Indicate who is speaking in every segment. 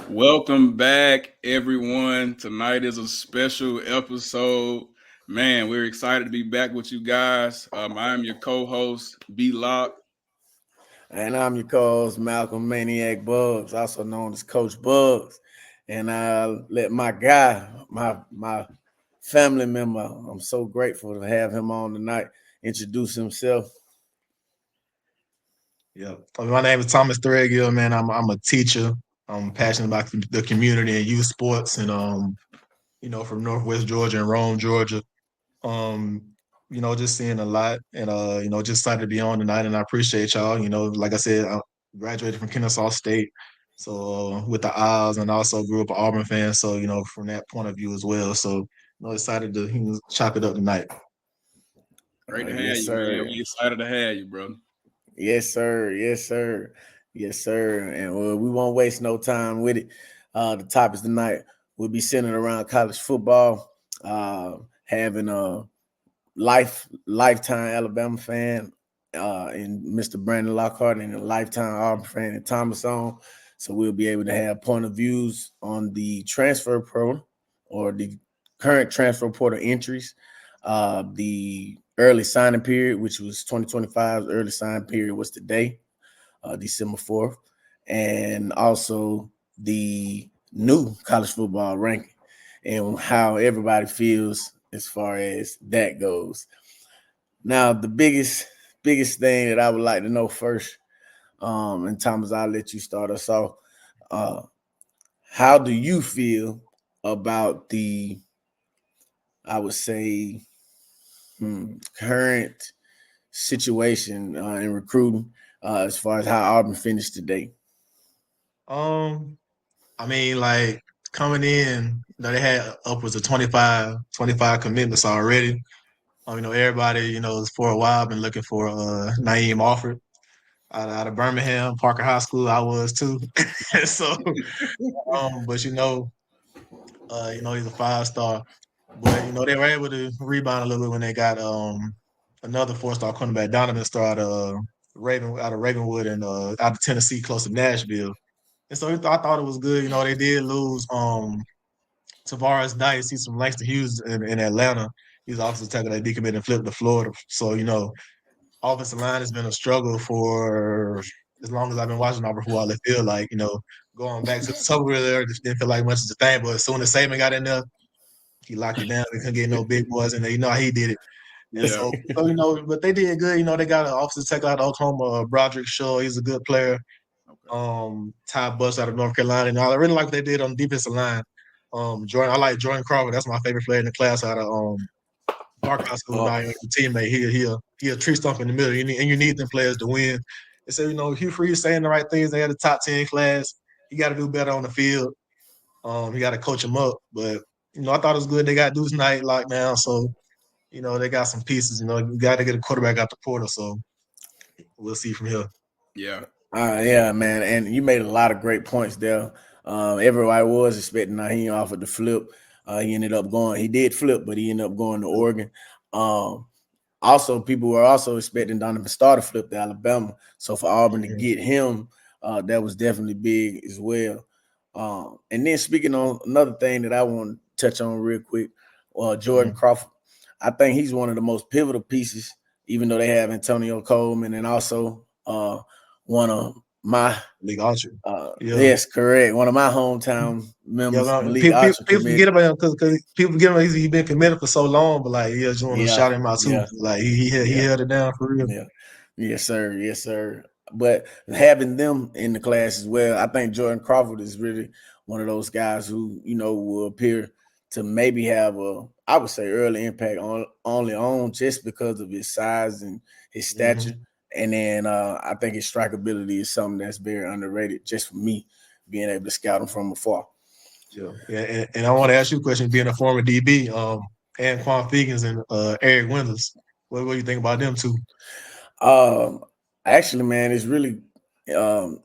Speaker 1: Welcome back, everyone. Tonight is a special episode. Man, we're excited to be back with you guys. I am your co-host, B Lock.
Speaker 2: And I'm your co-host, Malcolm Maniac Bugs, also known as Coach Bugs. And I let my guy, my family member, I'm so grateful to have him on tonight, introduce himself.
Speaker 3: Yeah. My name is Thomas Threadgill, man. I'm a teacher. I'm passionate about the community and youth sports and from Northwest Georgia and Rome, Georgia. Um, just seeing a lot and just excited to be on tonight and I appreciate y'all. Like I said, I graduated from Kennesaw State. So with the Isles and also grew up an Auburn fan. So, from that point of view as well. So excited to chop it up tonight.
Speaker 1: Great to have
Speaker 2: Yes,
Speaker 1: you, man.
Speaker 2: sir.
Speaker 1: We excited to have you, brother.
Speaker 2: Yes, sir. Yes, sir. Yes, sir. And we won't waste no time with it. The topics tonight will be centered around college football, having a lifetime Alabama fan in Mr. Brandon Lockhart and a lifetime Auburn fan in Thomas on. So we'll be able to have point of views on the transfer portal or the current transfer portal entries, the early signing period, which was 2025's early signing period was today, December 4th, and also the new college football ranking and how everybody feels as far as that goes. Now, the biggest thing that I would like to know first, and Thomas, I'll let you start us off. Uh, how do you feel about the, I would say, current situation in recruiting as far as how Auburn finished today?
Speaker 3: Um, like coming in, they had upwards of 25 commitments already. Everybody, for a while been looking for Naeem Offord out of Birmingham, Parker High School. I was too. So, but he's a 5-star. But they were able to rebound a little bit when they got another 4-star cornerback, Donovan Star out of Ravenwood and out of Tennessee, close to Nashville. And so I thought it was good. They did lose Tavares Dice. He's from Langston Hughes in Atlanta. He's offensive tackle that decommitted and flipped to Florida. So, offensive line has been a struggle for as long as I've been watching Auburn football. It feel like, going back to the summer there, just didn't feel like much of a thing. But as soon as Saban got in there, he locked it down. They couldn't get no big boys in there. You know how he did it. And
Speaker 1: Yeah.
Speaker 3: so, but they did good. They got an offensive tackle out of Oklahoma, Broderick Shaw. He's a good player.
Speaker 1: Okay.
Speaker 3: Ty Buss out of North Carolina. And I really like what they did on the defensive line. I like Jordan Crawford. That's my favorite player in the class out of Park High School.
Speaker 2: Oh,
Speaker 3: Now your teammate. He a tree stump in the middle. You need them players to win. And so Hugh Freeze saying the right things. They had a top 10 class. You got to do better on the field. You got to coach them up. But I thought it was good. They got Deuce Knight locked down. So they got some pieces. You got to get a quarterback out the portal. So we'll see from here.
Speaker 1: Yeah.
Speaker 2: yeah, man. And you made a lot of great points there. Everybody was expecting Naheem Offord to flip. He ended up going. He did flip, but he ended up going to Oregon. Um, Also, people were also expecting Donovan Starr to flip to Alabama. So for Auburn to get him, that was definitely big as well. And then speaking on another thing that I want to touch on real quick, Jordan
Speaker 3: Mm-hmm.
Speaker 2: Crawford. I think he's one of the most pivotal pieces, even though they have Antonio Coleman and also one of my
Speaker 3: League Archer. Yeah.
Speaker 2: yes, correct. One of my hometown
Speaker 3: Yeah,
Speaker 2: members,
Speaker 3: no,
Speaker 2: Malik Archer
Speaker 3: people forget
Speaker 2: committed.
Speaker 3: about him because people forget about he's been committed for so long, but like, yeah, just want to
Speaker 2: Yeah,
Speaker 3: shout him out too.
Speaker 2: yeah,
Speaker 3: Like he
Speaker 2: yeah.
Speaker 3: held it down for real.
Speaker 2: Yeah. Yes, sir. Yes, sir. But having them in the class as well, I think Jordan Crawford is really one of those guys who, will appear to maybe have I would say, early impact on just because of his size and his stature.
Speaker 3: Hmm.
Speaker 2: And then I think his strikeability is something that's very underrated just for me being able to scout him from afar.
Speaker 3: Yeah, and I want to ask you a question. Being a former DB, Anquan Fegans and Eric Winters, what do you think about them two?
Speaker 2: Um, Actually, man, it's really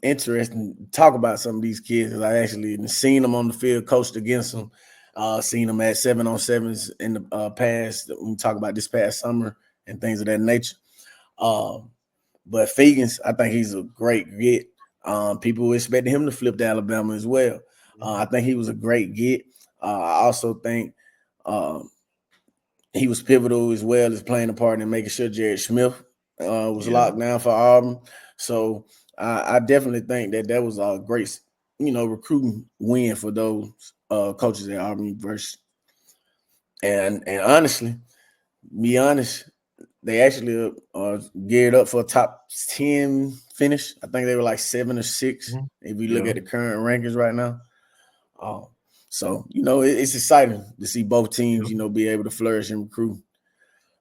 Speaker 2: interesting to talk about some of these kids. I actually seen them on the field, coached against them, seen them at 7-on-7s in the past. When we talk about this past summer and things of that nature. Um, but Fegans, I think he's a great get. People were expecting him to flip to Alabama as well. I think he was a great get. I also think he was pivotal as well as playing a part in making sure Jared Smith was locked down for Auburn. So I definitely think that was a great, recruiting win for those coaches at Auburn University. And honestly, be honest, they actually are geared up for a top 10 finish. I think they were like 7 or 6 if you look at the current rankings right now. So, it's exciting to see both teams, be able to flourish and recruit.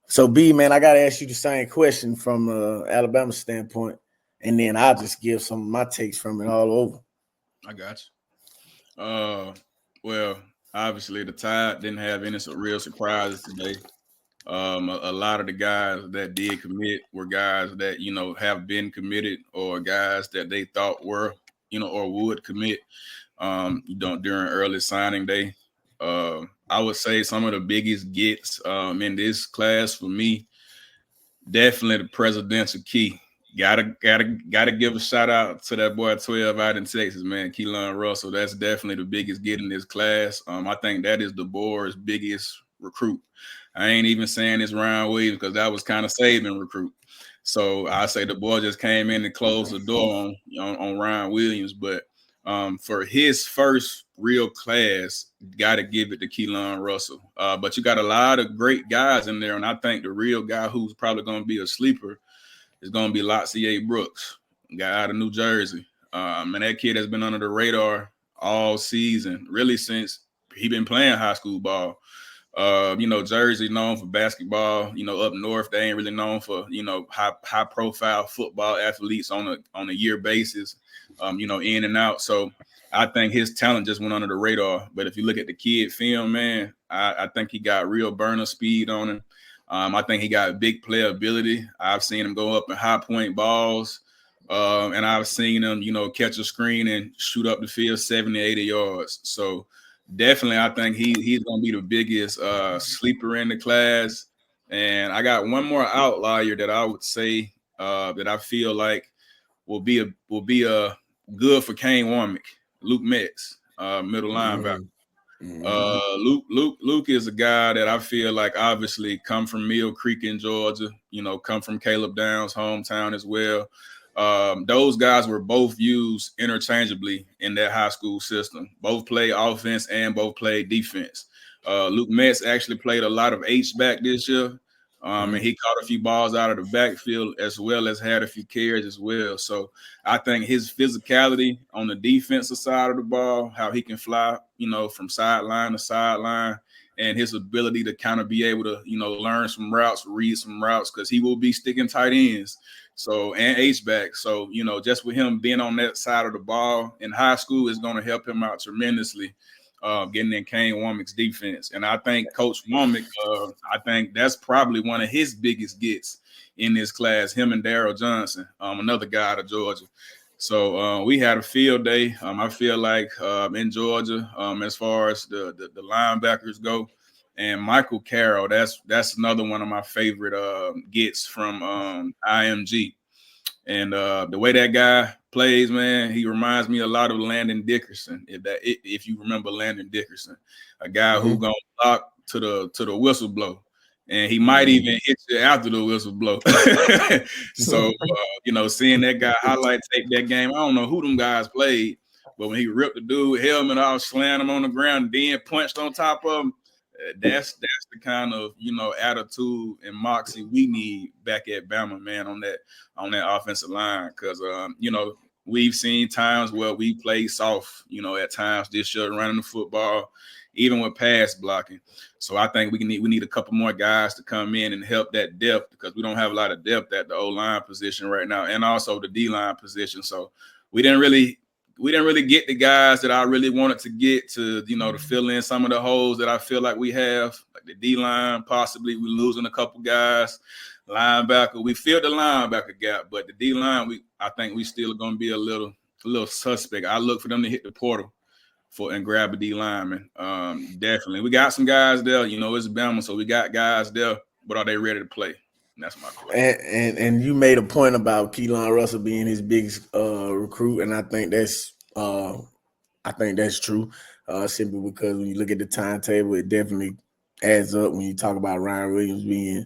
Speaker 2: So, B, man, I got to ask you the same question from Alabama standpoint, and then I'll just give some of my takes from it all over.
Speaker 1: I got you. Well, obviously the Tide didn't have any real surprises today. A lot of the guys that did commit were guys that have been committed, or guys that they thought were or would commit during early signing day. I would say some of the biggest gets in this class for me, definitely the presidential key. Gotta give a shout out to that boy 12 out in Texas, man, Keelan Russell. That's definitely the biggest get in this class. I think that is the board's biggest recruit. I ain't even saying this Ryan Williams because that was kind of Saban recruit. So I say the boy just came in and closed the door on Ryan Williams. But for his first real class, got to give it to Keelan Russell. But you got a lot of great guys in there, and I think the real guy who's probably going to be a sleeper is going to be Loxier Brooks, guy out of New Jersey. And that kid has been under the radar all season, really since he been playing high school ball. Jersey known for basketball. Up north they ain't really known for high profile football athletes on a year basis. In and out. So I think his talent just went under the radar. But if you look at the kid film, man, I think he got real burner speed on him. I think he got big playability. I've seen him go up in high point balls. And I've seen him, catch a screen and shoot up the field 70, 80 yards. So definitely, I think he's going to be the biggest sleeper in the class. And I got one more outlier that I would say that I feel like will be a good for Kane Warmick, Luke Metz, middle linebacker. Luke is a guy that I feel like obviously come from Mill Creek in Georgia, come from Caleb Downs' hometown as well. Those guys were both used interchangeably in that high school system. Both play offense and both play defense. Luke Metz actually played a lot of H-back this year. And he caught a few balls out of the backfield as well as had a few carries as well. So I think his physicality on the defensive side of the ball, how he can fly, from sideline to sideline, and his ability to kind of be able to, learn some routes, read some routes, because he will be sticking tight ends. So, and H-back. So, just with him being on that side of the ball in high school is going to help him out tremendously. Getting in Kane Womack's defense. And I think Coach Womack, I think that's probably one of his biggest gets in this class, him and Darryl Johnson, another guy out of Georgia. So we had a field day. I feel like in Georgia, as far as the linebackers go, and Michael Carroll, that's another one of my favorite gets from IMG. And the way that guy plays, man, he reminds me a lot of Landon Dickerson. If you remember Landon Dickerson, a guy who gonna block to the whistle blow, and he might even hit you after the whistle blow. So seeing that guy highlight tape that game, I don't know who them guys played, but when he ripped the dude helmet off, slammed him on the ground, and then punched on top of him. That's the kind of attitude and moxie we need back at Bama, man, on that offensive line, because we've seen times where we play soft, at times this year running the football, even with pass blocking. So I think we need a couple more guys to come in and help that depth, because we don't have a lot of depth at the O-line position right now, and also the D-line position. So we didn't really get the guys that I really wanted to get to, to fill in some of the holes that I feel like we have, like the D-line. Possibly we're losing a couple guys. Linebacker, we filled the linebacker gap, but the D-line, I think we still going to be a little suspect. I look for them to hit the portal and grab a D-lineman. Definitely. We got some guys there. It's Bama, so we got guys there, but are they ready to play? That's my question.
Speaker 2: And you made a point about Keelan Russell being his biggest recruit, and I think that's I think that's true. Simply because when you look at the timetable, it definitely adds up when you talk about Ryan Williams being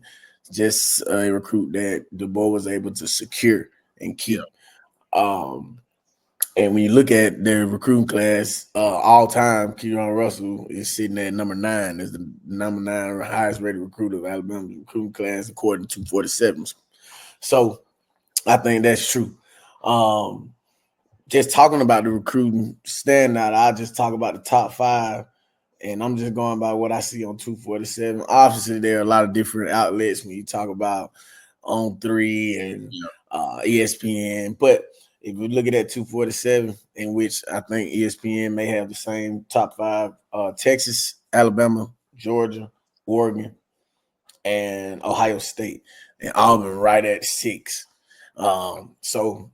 Speaker 2: just a recruit that the boy was able to secure and
Speaker 1: Yeah.
Speaker 2: keep. Um, and when you look at their recruiting class, all time, Keion Russell is sitting at number 9 as the number 9 highest rated recruit of Alabama's recruiting class, according to 247. So I think that's true. Just talking about the recruiting standout, I'll just talk about the top 5. And I'm just going by what I see on 247. Obviously, there are a lot of different outlets when you talk about On 3 and
Speaker 1: Yeah.
Speaker 2: ESPN. But if you look at that 247, in which I think ESPN may have the same top 5, Texas, Alabama, Georgia, Oregon, and Ohio State, and Auburn right at 6. So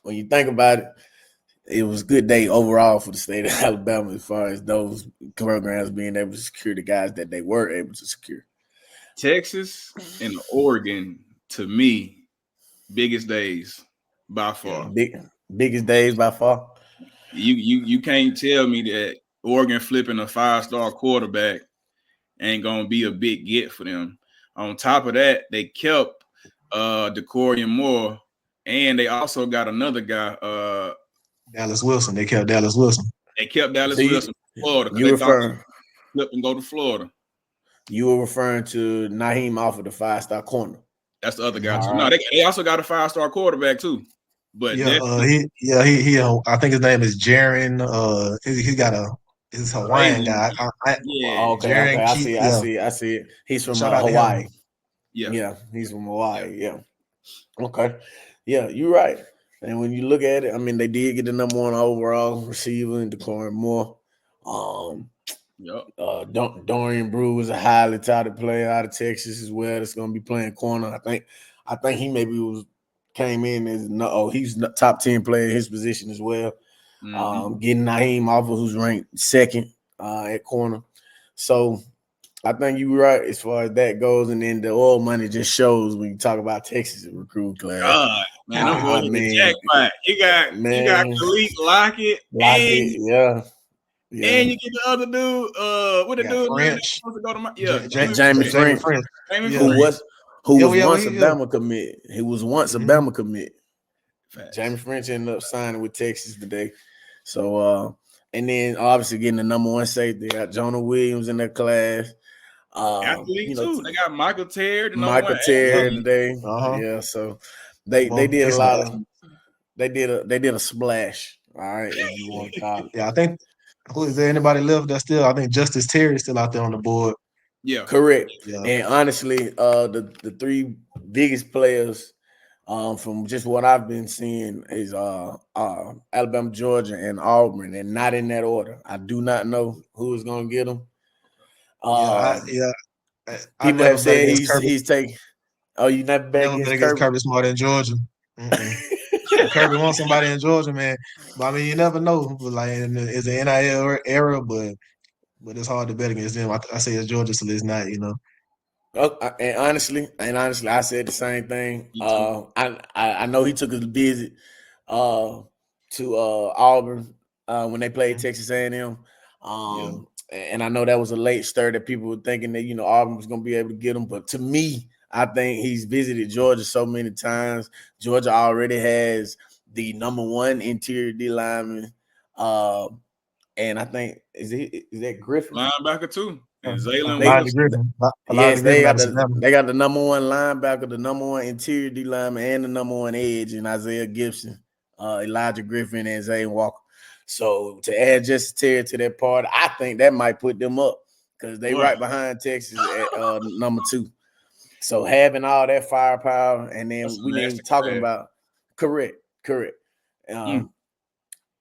Speaker 2: when you think about it, it was a good day overall for the state of Alabama as far as those programs being able to secure the guys that they were able to secure.
Speaker 1: Texas and Oregon, to me, biggest days by
Speaker 2: Yeah,
Speaker 1: far.
Speaker 2: biggest days by far.
Speaker 1: You can't tell me that Oregon flipping a 5-star quarterback ain't gonna be a big get for them. On top of that, they kept DeCorian Moore, and they also got another guy.
Speaker 3: Dallas Wilson. They kept Dallas Wilson.
Speaker 1: They kept
Speaker 2: So
Speaker 1: Dallas Wilson from Florida because
Speaker 2: you
Speaker 1: they thought
Speaker 2: referring
Speaker 1: he'd flip and go to Florida.
Speaker 2: you were referring to Naheem off of the 5-star corner.
Speaker 1: That's the other guy
Speaker 2: All
Speaker 1: too.
Speaker 2: right.
Speaker 1: No, they also got a 5-star quarterback too. But
Speaker 3: Yeah,
Speaker 1: definitely
Speaker 3: I think his name is Jaron. He got his Hawaiian
Speaker 1: crazy.
Speaker 3: guy.
Speaker 1: Yeah,
Speaker 2: Okay.
Speaker 3: Jaron
Speaker 2: I
Speaker 3: Key.
Speaker 2: see. I
Speaker 3: Yeah,
Speaker 2: see. I see it. He's from
Speaker 3: shout out to him.
Speaker 2: Hawaii.
Speaker 1: yeah,
Speaker 2: Yeah, he's from
Speaker 1: yeah.
Speaker 2: Hawaii. Yeah. Okay. Yeah, you're right. And when you look at it, I mean, they did get the number 1 overall receiver in Decorin Moore. Um,
Speaker 1: Yep.
Speaker 2: Dorian Brew is a highly touted player out of Texas as well. That's going to be playing corner. I think he maybe came in as he's top 10 player in his position as well.
Speaker 1: Mm-hmm.
Speaker 2: Getting Naheem off of who's ranked 2nd at corner. So I think you're right as far as that goes, and then the oil money just shows when you talk about Texas recruit class.
Speaker 1: God, man, them
Speaker 2: I
Speaker 1: boys hit the
Speaker 2: mean,
Speaker 1: jackpot. You got
Speaker 2: man,
Speaker 1: Khalid Lockett,
Speaker 2: like it, yeah,
Speaker 1: and
Speaker 2: yeah.
Speaker 1: you get the other dude. What the
Speaker 3: You got
Speaker 1: dude name that's
Speaker 3: French,
Speaker 1: supposed to go to my Jamie
Speaker 2: Jamie
Speaker 1: French.
Speaker 3: Jamie
Speaker 2: French,
Speaker 3: French.
Speaker 1: Jamie
Speaker 3: Yeah,
Speaker 2: who
Speaker 1: French.
Speaker 2: was
Speaker 3: yeah,
Speaker 2: once
Speaker 3: he,
Speaker 2: a
Speaker 3: yeah.
Speaker 2: Bama commit. He was once a
Speaker 3: Mhm.
Speaker 2: Bama commit. Jamie
Speaker 1: Facts.
Speaker 2: French ended up signing with Texas today. So, and then obviously getting the number 1 safety. They got Jonah Williams in that class.
Speaker 1: Athlete too. They got Michael Terry, the number 1
Speaker 2: Michael Terry
Speaker 3: Yep.
Speaker 1: athlete.
Speaker 2: today.
Speaker 3: Uh-huh.
Speaker 2: Yeah, so they
Speaker 3: Well,
Speaker 2: did a lot
Speaker 3: excellent.
Speaker 2: of they did a splash. All right, if you want to call it.
Speaker 3: Yeah, I think who is there anybody left that's still? I think Justice Terry is still out there on the board.
Speaker 1: Yeah.
Speaker 2: Correct.
Speaker 3: Yeah,
Speaker 2: And honestly, the 3 biggest players from just what I've been seeing is Alabama, Georgia, and Auburn, and not in that order. I do not know who is going to get them.
Speaker 3: yeah,
Speaker 2: Um,
Speaker 3: I
Speaker 2: People
Speaker 3: never
Speaker 2: have
Speaker 3: bet
Speaker 2: said
Speaker 3: against Kirby.
Speaker 2: he's taking. Oh, you never
Speaker 3: I
Speaker 2: bet
Speaker 3: never bet
Speaker 2: against
Speaker 3: against
Speaker 2: Kirby?
Speaker 3: Kirby Smart in Georgia. Mm-mm. Kirby wants somebody in Georgia, man. But I mean, you never know. Like, it's an NIL era, but it's hard to bet against them. I say it's Georgia, so it's not.
Speaker 2: Oh, and honestly, I said the same thing.
Speaker 1: Me too.
Speaker 2: I know he took a visit to Auburn when they played
Speaker 3: Mhm.
Speaker 2: Texas A&M.
Speaker 1: Yeah.
Speaker 2: And I know that was a late stir that people were thinking that Auburn was going to be able to get him. But to me, I think he's visited Georgia so many times. Georgia already has the number 1 interior D lineman, and I think is that Griffin?
Speaker 1: Linebacker too. And Zaylen
Speaker 2: They
Speaker 3: Elijah
Speaker 1: Wilson.
Speaker 3: Griffin.
Speaker 2: Yes,
Speaker 3: Elijah Griffin out of Savannah.
Speaker 2: they got the number 1 linebacker, the number 1 interior D lineman, and the number 1 edge in Isaiah Gibson, Elijah Griffin, and Zane Walker. So to add Justice Terry to that part, I think that might put them up because they
Speaker 1: Boy.
Speaker 2: right behind Texas at number 2. So having all that firepower, and
Speaker 1: That's
Speaker 2: then
Speaker 1: a
Speaker 2: we didn't even
Speaker 1: nasty
Speaker 2: talking
Speaker 1: class.
Speaker 2: about correct.
Speaker 1: Mm.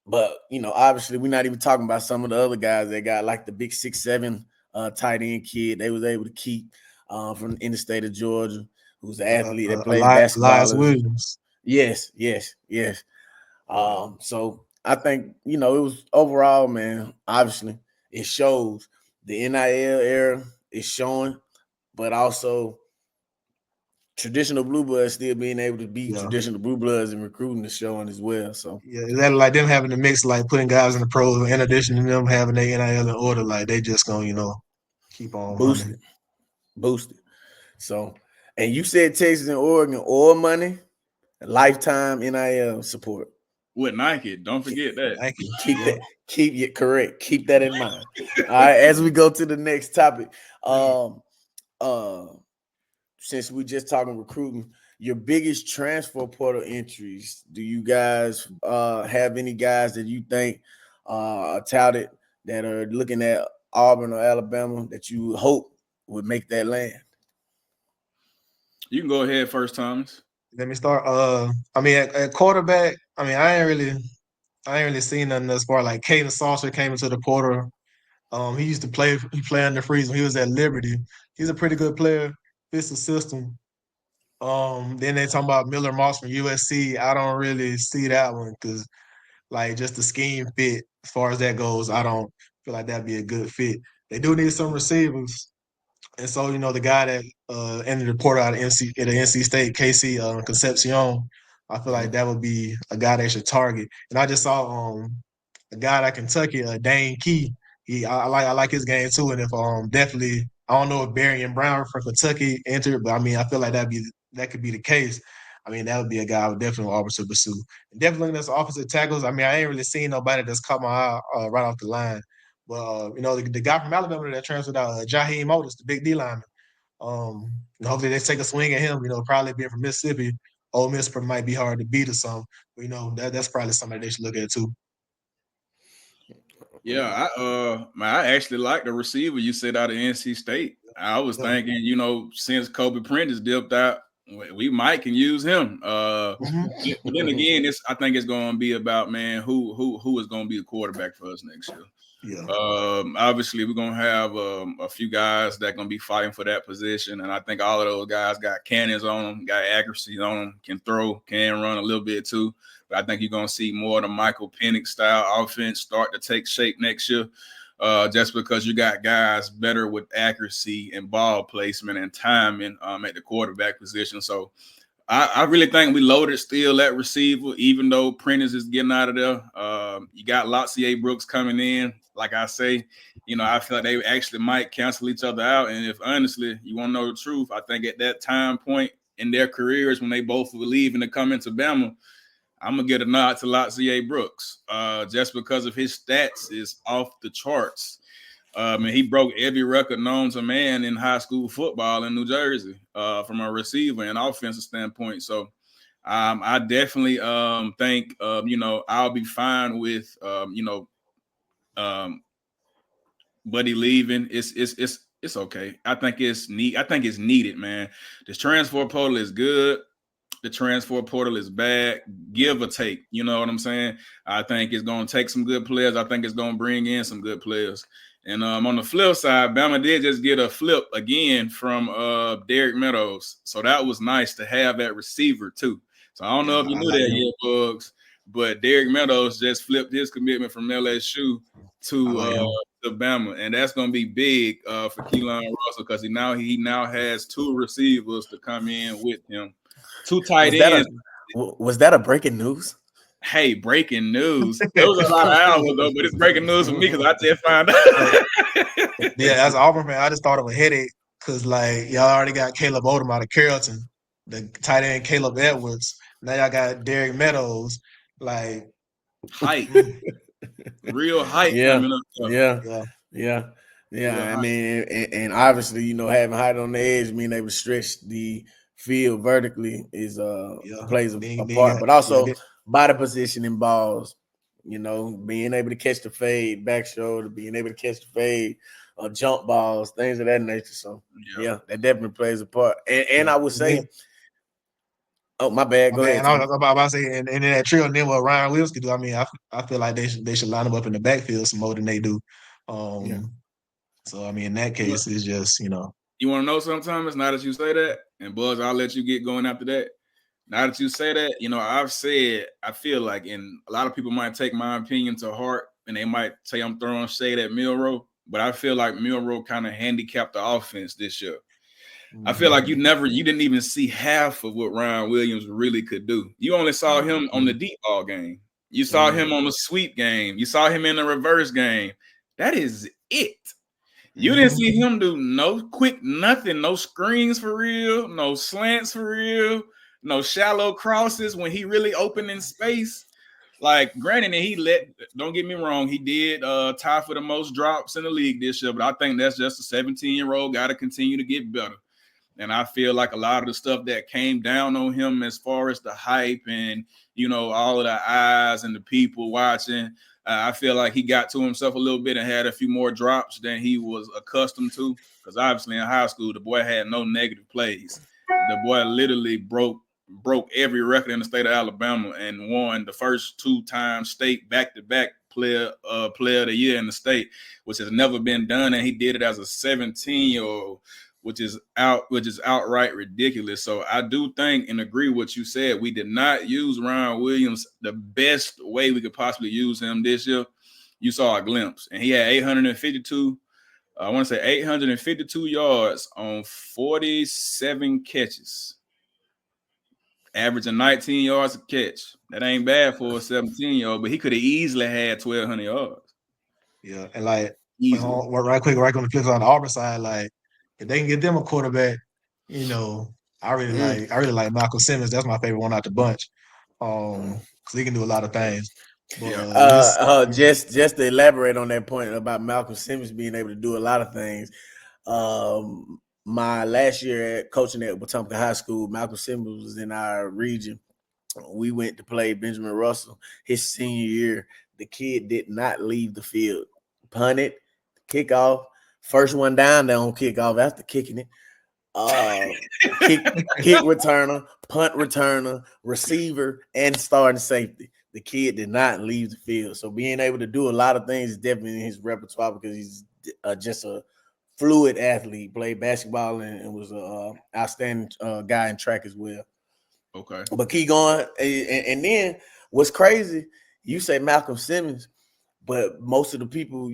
Speaker 2: But obviously we're not even talking about some of the other guys that got like the big 6'7" tight end kid they was able to keep from in the state of Georgia, who's an athlete that plays
Speaker 3: Elias
Speaker 2: basketball.
Speaker 3: Williams.
Speaker 2: Yes. So I think it was overall, man. Obviously, it shows the NIL era is showing, but also traditional blue bloods still being able to be traditional blue bloods and recruiting is showing as well. So
Speaker 3: yeah, is that like them having the mix, like putting guys in the pros, in addition to them having their NIL in order, like they just gonna keep on
Speaker 2: boosted. So, and you said Texas and Oregon, oil money, lifetime NIL support
Speaker 1: with Nike. Don't forget that.
Speaker 3: Nike.
Speaker 2: Keep it correct. Keep that in mind. All right, as we go to the next topic, since we just talking recruiting, your biggest transfer portal entries. Do you guys have any guys that you think are touted that are looking at Auburn or Alabama that you hope would make that land?
Speaker 1: You can go ahead first, Thomas.
Speaker 3: Let me start. I mean, at quarterback, I mean, I ain't really seen nothing as far like Caden Saucer came into the portal. He used to play. He played under Freeze when he was at Liberty. He's a pretty good player. Fits the system. Then they talking about Miller Moss from USC. I don't really see that one because, like, just the scheme fit as far as that goes. I don't feel like that'd be a good fit. They do need some receivers. And so, the guy that entered the portal out of NC State, KC Concepcion, I feel like that would be a guy they should target. And I just saw a guy out of Kentucky, Dane Key. I like his game too. And if definitely, I don't know if Barry and Brown from Kentucky entered, but I mean I feel like that could be the case. I mean, that would be a guy I would definitely offer to pursue. And definitely looking at offensive tackles, I mean, I ain't really seen nobody that's caught my eye right off the line. But the guy from Alabama that transferred out, Jaheim Otis, the big D lineman. Hopefully they take a swing at him. Probably being from Mississippi, Ole Miss might be hard to beat or something. But, that's probably something they should look at too.
Speaker 1: Yeah, I actually like the receiver you said out of NC State. I was thinking, since Kobe Prentice dipped out, we might can use him. But then again, I think it's going to be about, man, who is going to be the quarterback for us next year.
Speaker 3: Yeah.
Speaker 1: Obviously, we're going to have a few guys that are going to be fighting for that position, and I think all of those guys got cannons on them, got accuracy on them, can throw, can run a little bit too. But I think you're going to see more of the Michael Penix style offense start to take shape next year. Just because you got guys better with accuracy and ball placement and timing at the quarterback position. So I really think we loaded still at receiver, even though Prentice is getting out of there. You got Lotsier Brooks coming in. Like I say, I feel like they actually might cancel each other out. And if honestly, you want to know the truth, I think at that time point in their careers when they both were leaving to come into Bama, I'm going to get a nod to Lotsier Brooks just because of his stats is off the charts. And he broke every record known to man in high school football in New Jersey from a receiver and offensive standpoint. So I definitely think, I'll be fine with, Buddy leaving. It's okay. I think it's needed, man. This transfer portal is good. The transfer portal is bad, give or take. You know what I'm saying? I think it's going to take some good players. I think it's going to bring in some good players. And on the flip side, Bama did just get a flip again from Derek Meadows. So that was nice to have that receiver too. So I don't know if you knew that yet, Bugs, but Derek Meadows just flipped his commitment from LSU to Bama. And that's going to be big for Keelan Russell because he now has two receivers to come in with him. Two tight ends.
Speaker 2: Was that a breaking news?
Speaker 1: Hey, breaking news. There was a lot of hours ago, but it's breaking news for me because I just found out.
Speaker 3: Yeah, as an Auburn fan, I just thought it was a headache because, like, y'all already got Caleb Odom out of Carrollton, the tight end Caleb Edwards. Now y'all got Derek Meadows. Like,
Speaker 1: hype. Real hype coming up.
Speaker 2: Yeah. I mean, and obviously, having height on the edge, being able to stretch the field vertically is plays a part, but also body positioning balls, being able to catch the fade, back shoulder, being able to catch the fade, jump balls, things of that nature. So that definitely plays a part. And I would say, oh my bad, go ahead.
Speaker 3: I was about to say, and in that trio, and then what Ryan Williams could do. I mean, I feel like they should line them up in the backfield some more than they do. So I mean, in that case, it's just
Speaker 1: You want to know sometimes, now that you say that, and Buzz, I'll let you get going after that. Now that you say that, I've said, I feel like, and a lot of people might take my opinion to heart, and they might say I'm throwing shade at Milroe, but I feel like Milroe kind of handicapped the offense this year. I feel like you didn't even see half of what Ryan Williams really could do. You only saw him on the deep ball game. You saw him on the sweep game. You saw him in the reverse game. That is it. You didn't see him do no quick nothing, no screens for real, no slants for real, no shallow crosses when he really opened in space. Like, granted, don't get me wrong, he did tie for the most drops in the league this year, but I think that's just a 17-year-old got to continue to get better. And I feel like a lot of the stuff that came down on him as far as the hype and, all of the eyes and the people watching, I feel like he got to himself a little bit and had a few more drops than he was accustomed to. Because obviously in high school, the boy had no negative plays. The boy literally broke every record in the state of Alabama and won the first 2 times state back-to-back player of the year in the state, which has never been done. And he did it as a 17-year-old. Which is outright ridiculous. So I do think and agree with what you said. We did not use Ryan Williams the best way we could possibly use him this year. You saw a glimpse, and he had 852 yards on 47 catches, averaging 19 yards a catch. That ain't bad for a 17-year-old, but he could have easily had 1,200 yards.
Speaker 3: Yeah, and right on the flip side on the Auburn side, like, if they can get them a quarterback, I really like Malcolm Simmons. That's my favorite one out the bunch, because he can do a lot of things. But,
Speaker 2: just to elaborate on that point about Malcolm Simmons being able to do a lot of things. My last year coaching at Wetumpka High School, Malcolm Simmons was in our region. We went to play Benjamin Russell his senior year. The kid did not leave the field. Punted, kickoff. First one down there on kickoff after kicking it. Kick returner, punt returner, receiver, and starting safety. The kid did not leave the field. So being able to do a lot of things is definitely in his repertoire because he's just a fluid athlete. Played basketball and was an outstanding guy in track as well.
Speaker 1: Okay.
Speaker 2: But keep going. And then what's crazy, you say Malcolm Simmons, but most of the people,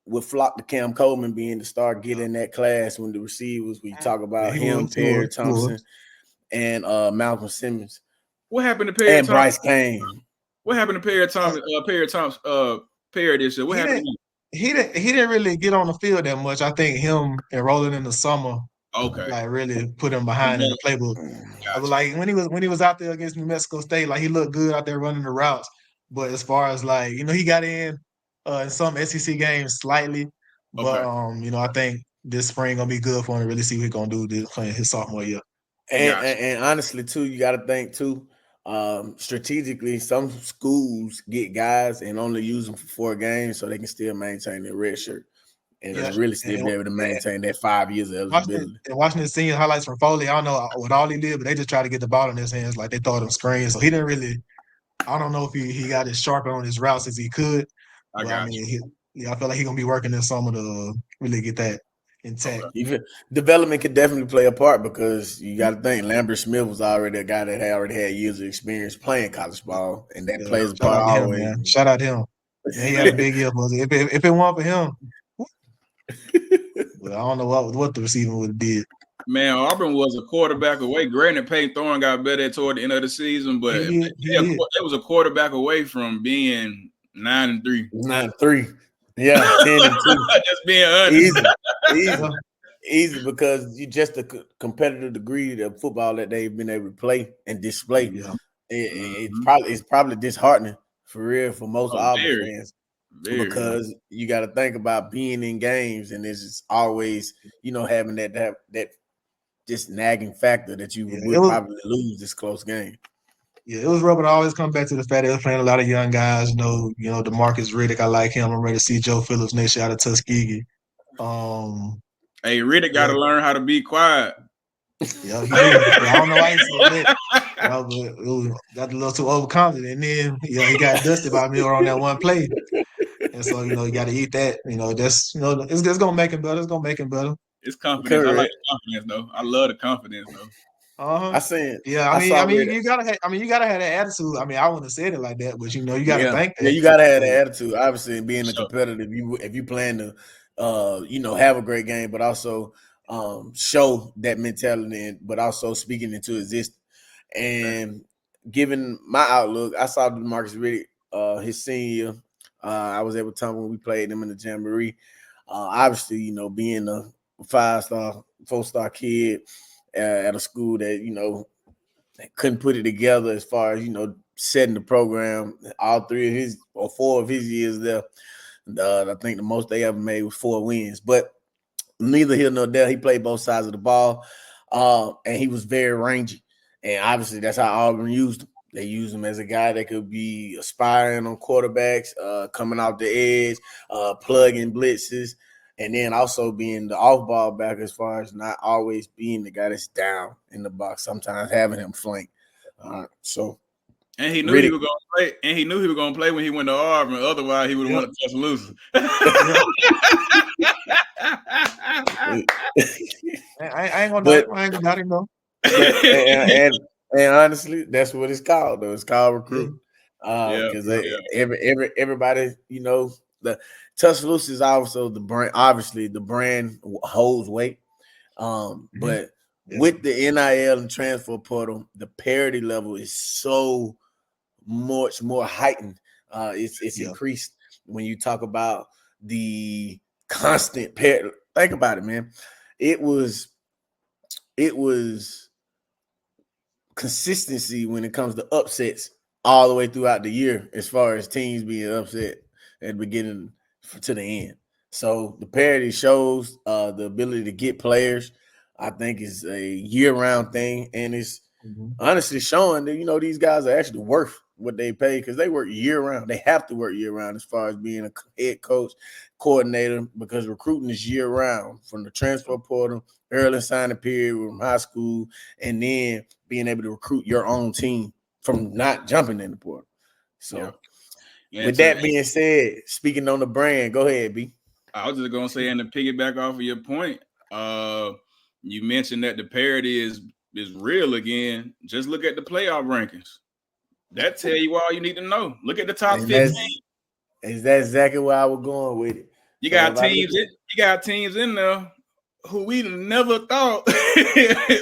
Speaker 2: would flock to Cam Coleman being the star, get in that class when the receivers, we talk about him, Perry Thompson, and Malcolm Simmons.
Speaker 1: What happened to Perry Thompson?
Speaker 2: Bryce Kane.
Speaker 1: What happened to Perry Thompson? Perry this year. What happened?
Speaker 3: He didn't really get on the field that much. I think him enrolling in the summer, like, really put him behind in the playbook. Gotcha. Like when he was out there against New Mexico State, like, he looked good out there running the routes. But as far as, like, he got in some SEC games slightly. But I think this spring gonna be good for him to really see what he's gonna do playing his sophomore year.
Speaker 2: And honestly, too, you got to think too. Strategically, some schools get guys and only use them for 4 games so they can still maintain their red shirt and really still be able to maintain that 5 years of eligibility.
Speaker 3: Watching his senior highlights from Foley, I don't know what all he did, but they just tried to get the ball in his hands, like they throw him screens. So he didn't really. I don't know if he got as sharp on his routes as he could. I feel like he's gonna be working this summer to really get that intact.
Speaker 2: Development could definitely play a part because you got to think Lambert Smith was already a guy that already had years of experience playing college ball, and that plays a part always.
Speaker 3: Shout out to him. Yeah, he had a big year. If it weren't for him, well, I don't know what the receiver would have did.
Speaker 1: Man, Auburn was a quarterback away. Granted, Peyton Thorne got better toward the end of the season, but it was a quarterback away from being 9-3.
Speaker 2: 9-3. Yeah, 10-2.
Speaker 1: Just being honest.
Speaker 2: Easy because you just the competitive degree of football that they've been able to play and display. Yeah. It's probably disheartening for real for most Auburn fans. Because you got to think about being in games and it's just always, having that just nagging factor that you would probably lose this close game.
Speaker 3: Yeah, it was rough, but I always come back to the fact they were playing a lot of young guys. DeMarcus Riddick, I like him. I'm ready to see Joe Phillips next year out of Tuskegee.
Speaker 1: Hey, Riddick got to learn how to be quiet.
Speaker 3: Yeah, he did. I don't know why he said that. Got a little too overconfident, and then he got dusted by Miller on that one play. And so you got to eat that. It's gonna make him better. It's gonna make him better.
Speaker 1: It's confidence. I like the confidence though. I love the confidence though.
Speaker 3: I see it. Yeah, I mean, you gotta have that attitude. I mean, I wouldn't have said it like that, but you gotta think that.
Speaker 2: Yeah, you gotta have that attitude. Obviously, being a competitive, if you plan to, have a great game, but also show that mentality, but also speaking into existence. And given my outlook, I saw Marcus Riddick his senior year. I was able to tell when we played him in the Jamboree. Obviously, being a 5-star, 4-star kid at a school that couldn't put it together as far as setting the program. All 3 of his or 4 of his years there, I think the most they ever made was 4 wins. But neither here nor there, he played both sides of the ball, and he was very rangy. And obviously, that's how Auburn used him. They used him as a guy that could be aspiring on quarterbacks, coming off the edge, plugging blitzes, and then also being the off-ball back as far as not always being the guy that's down in the box, sometimes having him flank.
Speaker 1: And he knew he was going to play. And he knew he was going to play when he went to Auburn. Otherwise, he would have wanted to Tuscaloosa.
Speaker 3: I ain't gonna doubt him though.
Speaker 2: And honestly, that's what it's called. Though it's called recruit. Because everybody, the Tuscaloosa is also the brand. Obviously, the brand holds weight. But with the NIL and transfer portal, the parity level is so much more heightened. It's increased when you talk about the constant pair. Think about it, man. It was consistency when it comes to upsets all the way throughout the year, as far as teams being upset at the beginning to the end. So the parity shows the ability to get players. I think is a year-round thing, and it's honestly showing that these guys are actually worth what they pay because they work year-round. They have to work year-round as far as being a head coach, coordinator, because recruiting is year-round from the transfer portal, early signing period from high school, and then being able to recruit your own team from not jumping in the portal. So, with that being said, speaking on the brand, go ahead, B.
Speaker 1: I was just gonna say, and to piggyback off of your point, you mentioned that the parity is real again. Just look at the playoff rankings. That tell you all you need to know. Look at the top 15.
Speaker 2: Is that exactly where I was going with it?
Speaker 1: You got teams in there who we never thought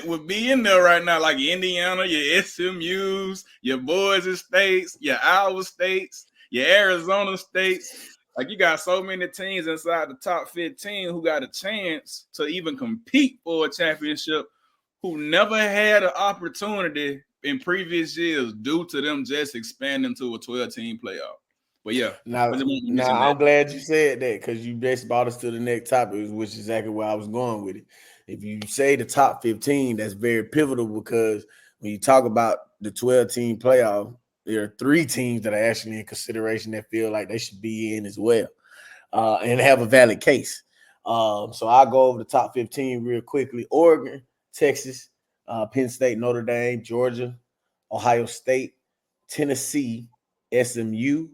Speaker 1: would be in there right now, like Indiana, your SMUs, your Boise States, your Iowa States, your Arizona States. Like, you got so many teams inside the top 15 who got a chance to even compete for a championship who never had an opportunity in previous years due to them just expanding to a 12-team playoff. But yeah.
Speaker 2: Now I'm glad you said that because you just brought us to the next topic, which is exactly where I was going with it. If you say the top 15, that's very pivotal because when you talk about the 12-team playoff, there are 3 teams that are actually in consideration that feel like they should be in as well and have a valid case. So I'll go over the top 15 real quickly. Oregon, Texas, Penn State, Notre Dame, Georgia, Ohio State, Tennessee, SMU,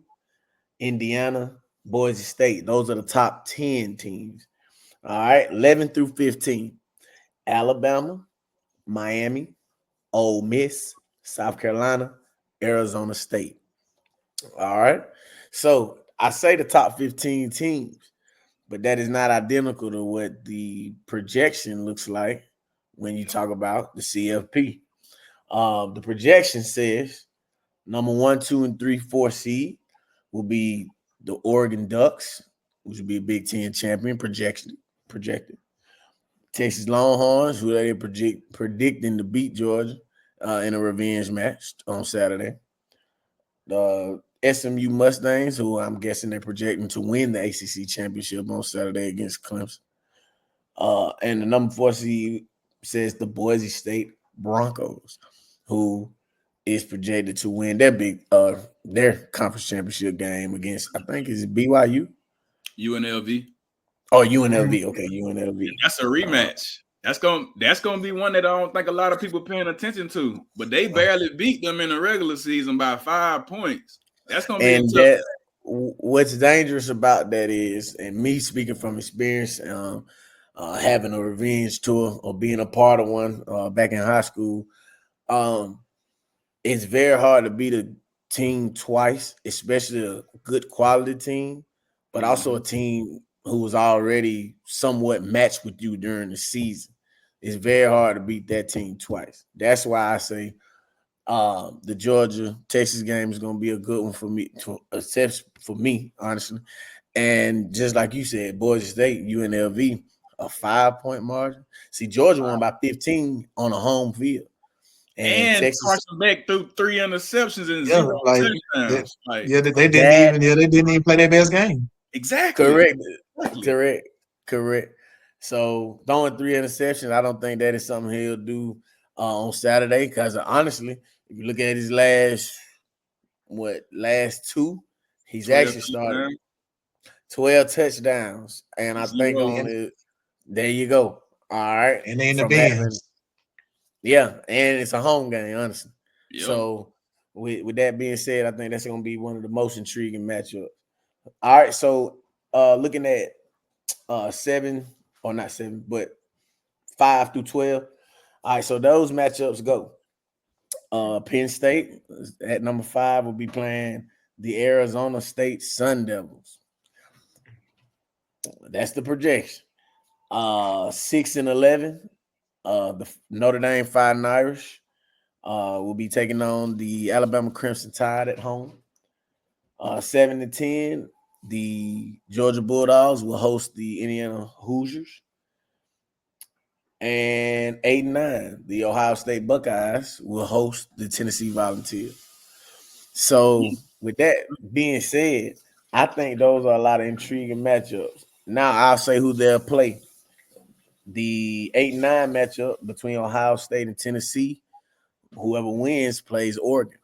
Speaker 2: Indiana, Boise State. Those are the top 10 teams. All right, 11 through 15. Alabama, Miami, Ole Miss, South Carolina, Arizona State. All right. So I say the top 15 teams, but that is not identical to what the projection looks like when you talk about the CFP. The projection says number 1, 2, and 3, 4 seed will be the Oregon Ducks, which will be a Big Ten champion projected. Texas Longhorns, who they predicting to beat Georgia in a revenge match on Saturday. The SMU Mustangs, who I'm guessing they're projecting to win the ACC championship on Saturday against Clemson. And the number 4 seed says the Boise State Broncos, who is projected to win their conference championship game against, I think, is it BYU?
Speaker 1: UNLV.
Speaker 2: Oh, UNLV. Okay, UNLV.
Speaker 1: That's a rematch. That's gonna be one that I don't think a lot of people paying attention to. But they barely beat them in the regular season by 5 points. That's gonna be tough.
Speaker 2: What's dangerous about that is, and me speaking from experience, having a revenge tour or being a part of one back in high school, it's very hard to beat a team twice, especially a good quality team, but also a team who was already somewhat matched with you during the season. It's very hard to beat that team twice. That's why I say the Georgia Texas game is going to be a good one for me, except for me, honestly. And just like you said, Boise State, UNLV, a 5-point margin. See, Georgia won by 15 on a home field, and
Speaker 1: And
Speaker 2: Texas
Speaker 1: Carson Beck threw 3 interceptions and
Speaker 3: Yeah,
Speaker 1: 0
Speaker 3: like
Speaker 1: touchdowns. Like
Speaker 3: they didn't
Speaker 2: that
Speaker 3: even they didn't even play their best game.
Speaker 1: exactly,
Speaker 2: correct,
Speaker 1: exactly.
Speaker 2: correct. So throwing 3 interceptions, I don't think that is something he'll do on Saturday. Because honestly, if you look at his last two, he's
Speaker 1: 12
Speaker 2: actually started
Speaker 1: touchdowns,
Speaker 2: 12 touchdowns, and I think
Speaker 1: 0.
Speaker 2: on it, there you go. All right,
Speaker 3: And they in the
Speaker 2: from having
Speaker 3: bins.
Speaker 2: yeah, and it's a home game, honestly.
Speaker 1: Yep.
Speaker 2: So with that being said, I think that's going to be one of the most intriguing matchups. All right, so looking at 7 or not 7, but 5 through 12. All right, so those matchups go. Penn State at number 5 will be playing the Arizona State Sun Devils. That's the projection. 6 and 11. The Notre Dame Fighting Irish will be taking on the Alabama Crimson Tide at home. 7 and 10. The Georgia Bulldogs will host the Indiana Hoosiers. And 8 and 9, the Ohio State Buckeyes will host the Tennessee Volunteers. So, with that being said, I think those are a lot of intriguing matchups. Now, I'll say who they'll play. The 8 and 9 matchup between Ohio State and Tennessee, whoever wins plays Oregon.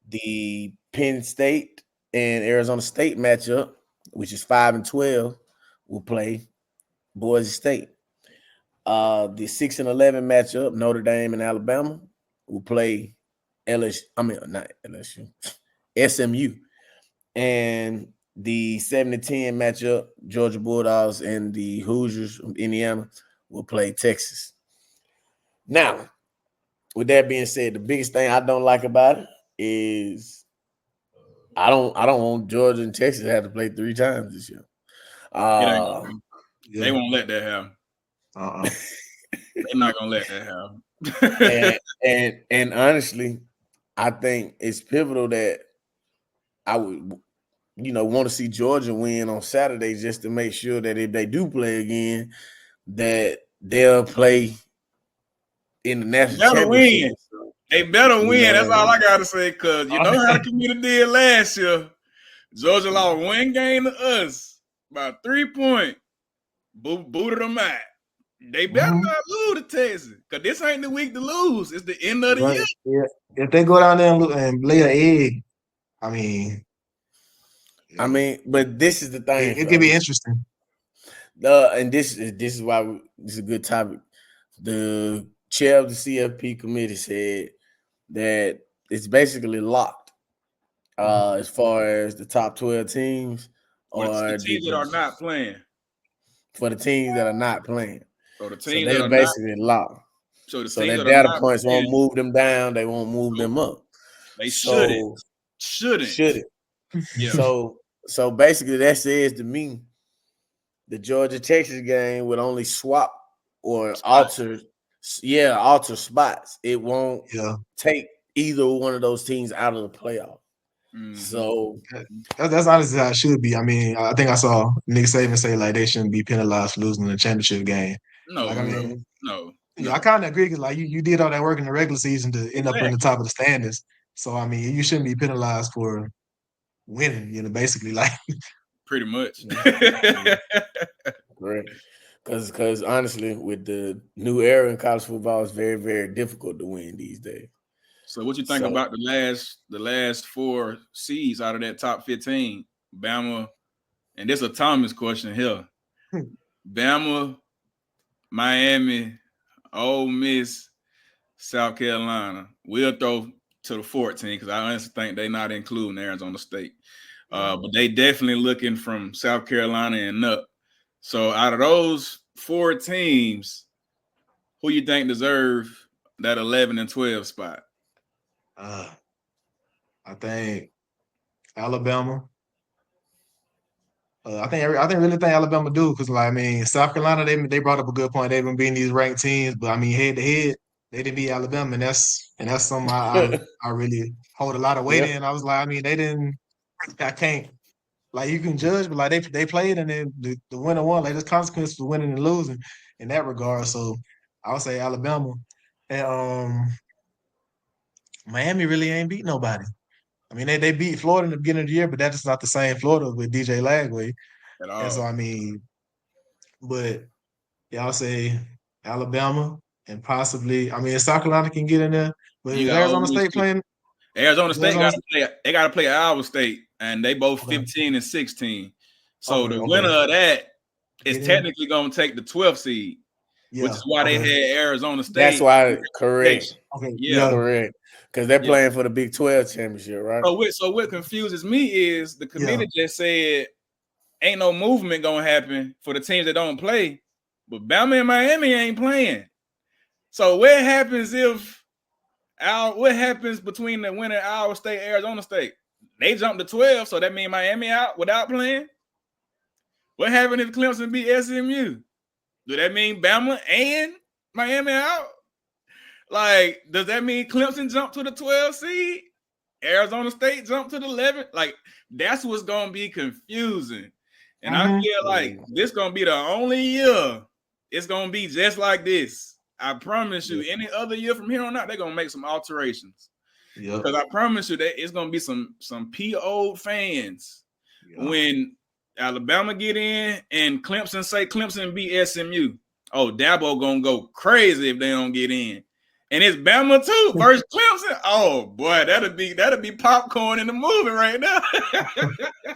Speaker 2: The Penn State and Arizona State matchup, which is 5 and 12, will play Boise State. The 6 and 11 matchup, Notre Dame and Alabama, will play LSU. I mean, not LSU, SMU. And the 7 and 10 matchup, Georgia Bulldogs and the Hoosiers from Indiana will play Texas. Now, with that being said, the biggest thing I don't like about it is I don't want Georgia and Texas to have to play 3 times this year.
Speaker 1: It ain't.
Speaker 3: Yeah.
Speaker 1: They won't let that happen. They're not gonna let that happen.
Speaker 2: and honestly, I think it's pivotal that I would want to see Georgia win on Saturday just to make sure that if they do play again, that they'll play in the national
Speaker 1: Better
Speaker 2: championship.
Speaker 1: win. They better win. That's all
Speaker 2: Man,
Speaker 1: I gotta say. Cause you know how the community did last year. Georgia lost 1 game to us by 3 points. Booted them out. They better not lose to Texas. Cause this ain't the week to lose. It's the end of the
Speaker 3: Right.
Speaker 1: year.
Speaker 3: Yeah. If they go down there and lay an egg, I mean,
Speaker 2: but this is the thing,
Speaker 3: it could be
Speaker 2: fellas.
Speaker 3: interesting.
Speaker 2: And this is why this is a good topic. The chair of the CFP committee said that it's basically locked as far as the top 12 teams
Speaker 1: For the
Speaker 2: or
Speaker 1: teams that are not playing.
Speaker 2: for the teams that are not playing.
Speaker 1: So the
Speaker 2: So
Speaker 1: teams that
Speaker 2: they're
Speaker 1: are not.
Speaker 2: basically locked.
Speaker 1: So the
Speaker 2: So
Speaker 1: teams
Speaker 2: that
Speaker 1: that are
Speaker 2: data
Speaker 1: not
Speaker 2: points won't
Speaker 1: playing.
Speaker 2: move them down. They won't move them up.
Speaker 1: They shouldn't.
Speaker 2: So
Speaker 1: Shouldn't.
Speaker 2: should it?
Speaker 1: Yeah.
Speaker 2: So basically that says to me the Georgia Texas game would only swap or alter spots. It won't take either one of those teams out of the playoff.
Speaker 1: Mm-hmm.
Speaker 2: So
Speaker 3: that's honestly how it should be. I mean, I think I saw Nick Saban say like they shouldn't be penalized for losing the championship game.
Speaker 1: No,
Speaker 3: like I mean,
Speaker 1: no.
Speaker 3: I kind of agree because like you did all that work in the regular season to end up in the top of the standings. So I mean, you shouldn't be penalized for winning. Basically like
Speaker 1: pretty much.
Speaker 2: Correct. Because honestly, with the new era in college football, it's very, very difficult to win these days.
Speaker 1: So what you think about the last 4 seeds out of that top 15? Bama, and this is a Thomas question here. Bama, Miami, Ole Miss, South Carolina. We'll throw to the 14 because I honestly think they're not including Arizona State. But they definitely looking from South Carolina and up. So out of those 4 teams, who you think deserve that 11 and 12 spot?
Speaker 3: I think Alabama, I really think Alabama do because, like, I mean, South Carolina they brought up a good point. They've been beating these ranked teams, but I mean, head to head, they didn't beat Alabama, and that's something I really hold a lot of weight
Speaker 2: Yeah.
Speaker 3: in. I was like, I mean, they didn't. I can't like you can judge, but like they played and then the winner won. Like there's consequences for winning and losing in that regard. So I would say Alabama and Miami really ain't beat nobody. I mean, they beat Florida in the beginning of the year, but that's not the same Florida with DJ Lagway.
Speaker 1: at
Speaker 3: And so
Speaker 1: all.
Speaker 3: I mean, but y'all say Alabama and possibly, I mean, South Carolina can get in there, but
Speaker 1: You
Speaker 3: is
Speaker 1: got Ole
Speaker 3: Arizona
Speaker 1: Miss
Speaker 3: State
Speaker 1: too.
Speaker 3: playing?
Speaker 1: Arizona
Speaker 3: Is
Speaker 1: State
Speaker 3: Arizona?
Speaker 1: got to play Iowa State, and they both
Speaker 3: Okay,
Speaker 1: 15 and 16. So
Speaker 3: okay,
Speaker 1: the
Speaker 3: okay.
Speaker 1: winner of that is
Speaker 3: Get in.
Speaker 1: technically going to take the 12th seed, which
Speaker 3: Yeah.
Speaker 1: is why they
Speaker 3: Okay.
Speaker 1: had Arizona
Speaker 2: That's
Speaker 1: State.
Speaker 2: why correct.
Speaker 3: Okay.
Speaker 1: Yeah,
Speaker 3: Yeah.
Speaker 2: Correct. Because they're
Speaker 1: yeah.
Speaker 2: playing for the Big 12 championship, right?
Speaker 1: So what confuses me is the
Speaker 3: Yeah.
Speaker 1: committee just said ain't no movement gonna happen for the teams that don't play, but Bama and Miami ain't playing. So what happens what happens between the winner of Iowa State, Arizona State? They jumped to 12, so that means Miami out without playing. What happened if Clemson beat SMU? Do that mean Bama and Miami out? Like, does that mean Clemson jump to the 12 seed? Arizona State jump to the 11? Like, that's what's going to be confusing. And I feel like this going to be the only year it's going to be just like this. I promise you, any other year from here on out, they're going to make some alterations.
Speaker 3: Yep.
Speaker 1: Because I promise you that it's going to be some PO fans when Alabama get in and Clemson say Clemson beat SMU. Oh, Dabo going to go crazy if they don't get in. And it's Bama too versus Clemson. Oh boy, that'll be popcorn in the movie right now.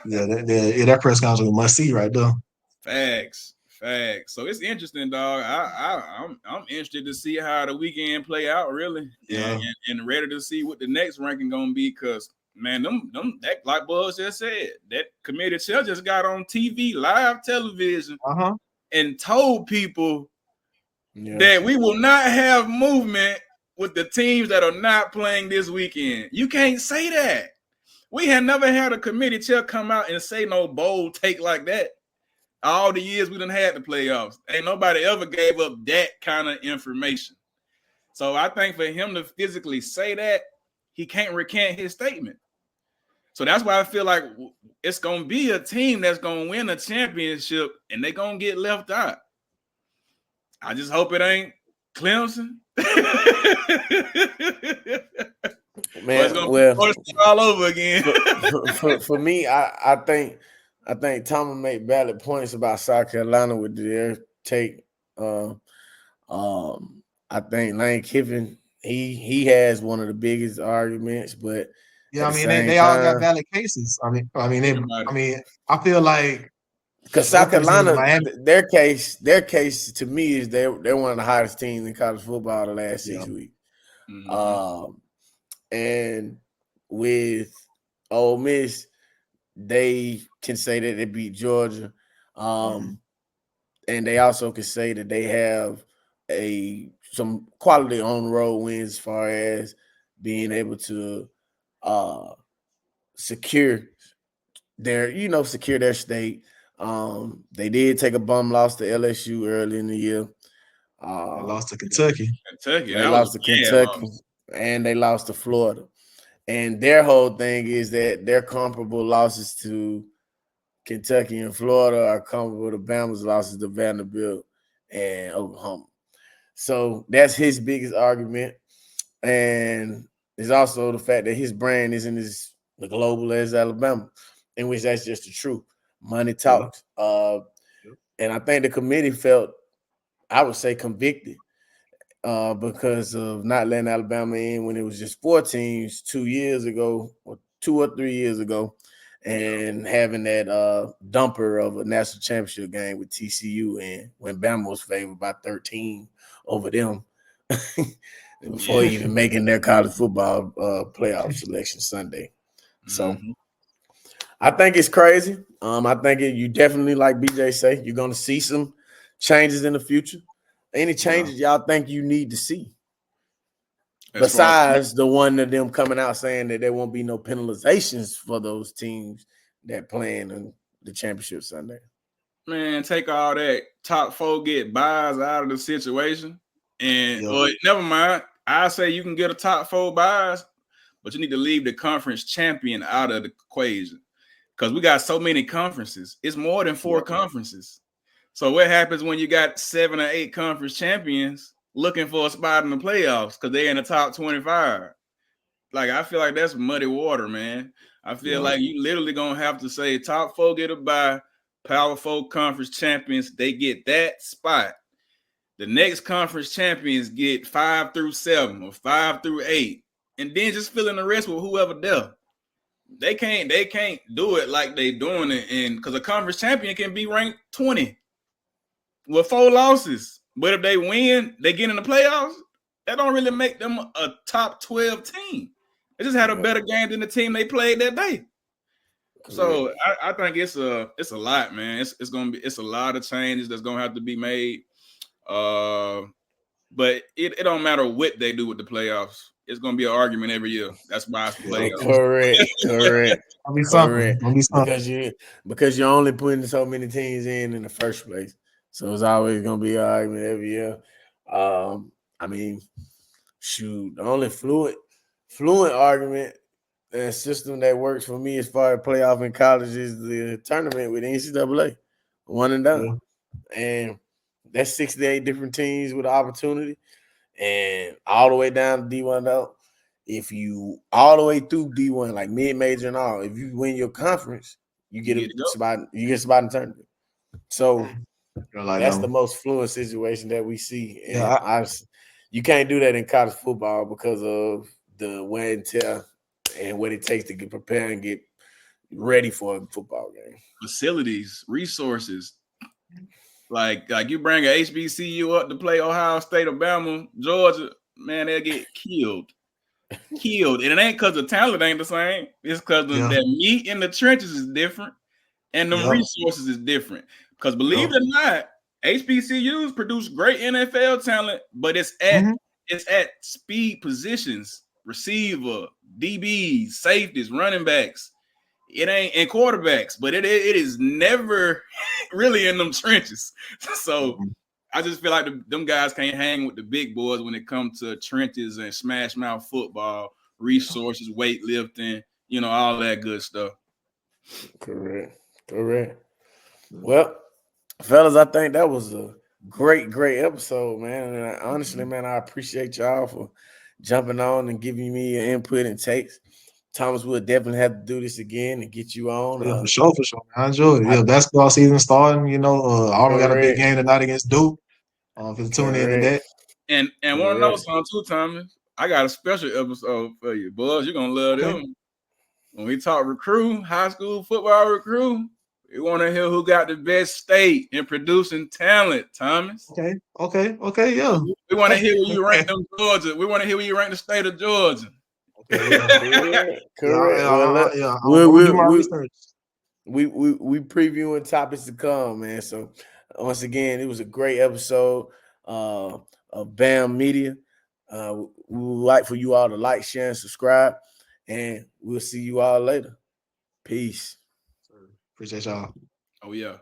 Speaker 3: that press conference was must see right there.
Speaker 1: Facts. So it's interesting, dog. I'm interested to see how the weekend play out, really, and ready to see what the next ranking gonna be. Cause man, them that like Buzz just said, that committee chair just got on TV, live television, and told people that we will not have movement with the teams that are not playing this weekend. You can't say that. We had never had a committee chair come out and say no bold take like that. All the years we done had the playoffs. Ain't nobody ever gave up that kind of information. So I think for him to physically say that, he can't recant his statement. So that's why I feel like it's going to be a team that's going to win a championship and they're going to get left out. I just hope it ain't Clemson.
Speaker 2: Man,
Speaker 1: all over again.
Speaker 2: for me, I think Thomas made valid points about South Carolina with their take. I think Lane Kiffin he has one of the biggest arguments, but
Speaker 3: yeah, I mean they all got valid cases. I feel like
Speaker 2: because South Carolina, their case to me is they're one of the hottest teams in college football the last 6 weeks. Mm-hmm. And with Ole Miss, they can say that they beat Georgia, and they also can say that they have some quality on the road wins as far as being able to secure their state. They did take a bum loss to LSU early in the year.
Speaker 3: They lost to Kentucky.
Speaker 2: They lost to Kentucky, and they lost to Florida. And their whole thing is that their comparable losses to Kentucky and Florida are comparable to Bama's losses to Vanderbilt and Oklahoma. So that's his biggest argument. And there's also the fact that his brand isn't as global as Alabama, in which that's just the truth. Money talks. And I think the committee felt, I would say, convicted because of not letting Alabama in when it was just 4 teams 2 years ago, or 2 or 3 years ago, and having that dumper of a national championship game with TCU in when Bama was favored by 13 over them before even making their college football playoff selection Sunday. So I think it's crazy. I think you definitely, like BJ say, you're going to see some changes in the future. Any changes y'all think you need to see? Besides the one of them coming out saying that there won't be no penalizations for those teams that playing in the championship Sunday.
Speaker 1: Man, take all that top 4 get buys out of the situation. And or never mind. I say you can get a top 4 buys, but you need to leave the conference champion out of the equation. Because we got so many conferences. It's more than 4 conferences. So what happens when you got 7 or 8 conference champions looking for a spot in the playoffs because they're in the top 25? Like, I feel like that's muddy water, man. I feel like you literally gonna have to say top 4 get a bye, Power 4 conference champions, they get that spot. The next conference champions get 5 through 7 or 5 through 8, and then just fill in the rest with whoever there. They can't do it like they doing it, and because a conference champion can be ranked 20 with 4 losses, but if they win, they get in the playoffs. That don't really make them a top 12 team. They just had a better game than the team they played that day. So I think it's a lot, man. It's a lot of changes that's gonna have to be made. But it don't matter what they do with the playoffs. It's gonna be an argument every year. That's why it's the playoffs.
Speaker 2: Correct. Because you're only putting so many teams in the first place. So it's always gonna be an argument every year. I mean, shoot, the only fluent argument and system that works for me as far as playoff in college is the tournament with NCAA, one and done. And that's 68 different teams with opportunity, and all the way down to D1 though. If you all the way through D1, like mid-major and all, if you win your conference, you get a spot. You get a spot in the tournament. So that's the most fluent situation that we see. And you can't do that in college football because of the wear and tear and what it takes to get prepared and get ready for a football game.
Speaker 1: Facilities, resources. Like you bring a HBCU up to play Ohio State, Alabama, Georgia, man, they'll get killed. And it ain't because the talent ain't the same. It's because the meat in the trenches is different and the resources is different. Because believe it or not, HBCUs produce great NFL talent, but it's at speed positions, receiver, DBs, safeties, running backs. It ain't in quarterbacks, but it is never really in them trenches. So I just feel like them guys can't hang with the big boys when it comes to trenches and smash mouth football, resources, weightlifting, all that good stuff.
Speaker 2: Correct. Well, fellas, I think that was a great episode, man. And honestly, man, I appreciate y'all for jumping on and giving me your input and takes. Thomas, we'll definitely have to do this again and get you on.
Speaker 3: For sure. I enjoyed it. Basketball season starting. Auburn got a big game tonight against Duke. If you tune in to that.
Speaker 1: And want to know something too, Thomas? I got a special episode for you, boys. You're gonna love them. When we talk recruit, high school football recruit, we want to hear who got the best state in producing talent, Thomas.
Speaker 3: Okay, yeah.
Speaker 1: We want to hear where you rank them Georgia. We want to hear where you rank the state of Georgia.
Speaker 2: Correct. We previewing topics to come, man. So once again, it was a great episode of BAM Media. We would like for you all to like, share, and subscribe, and we'll see you all later. Peace.
Speaker 3: Appreciate y'all.
Speaker 1: Oh yeah.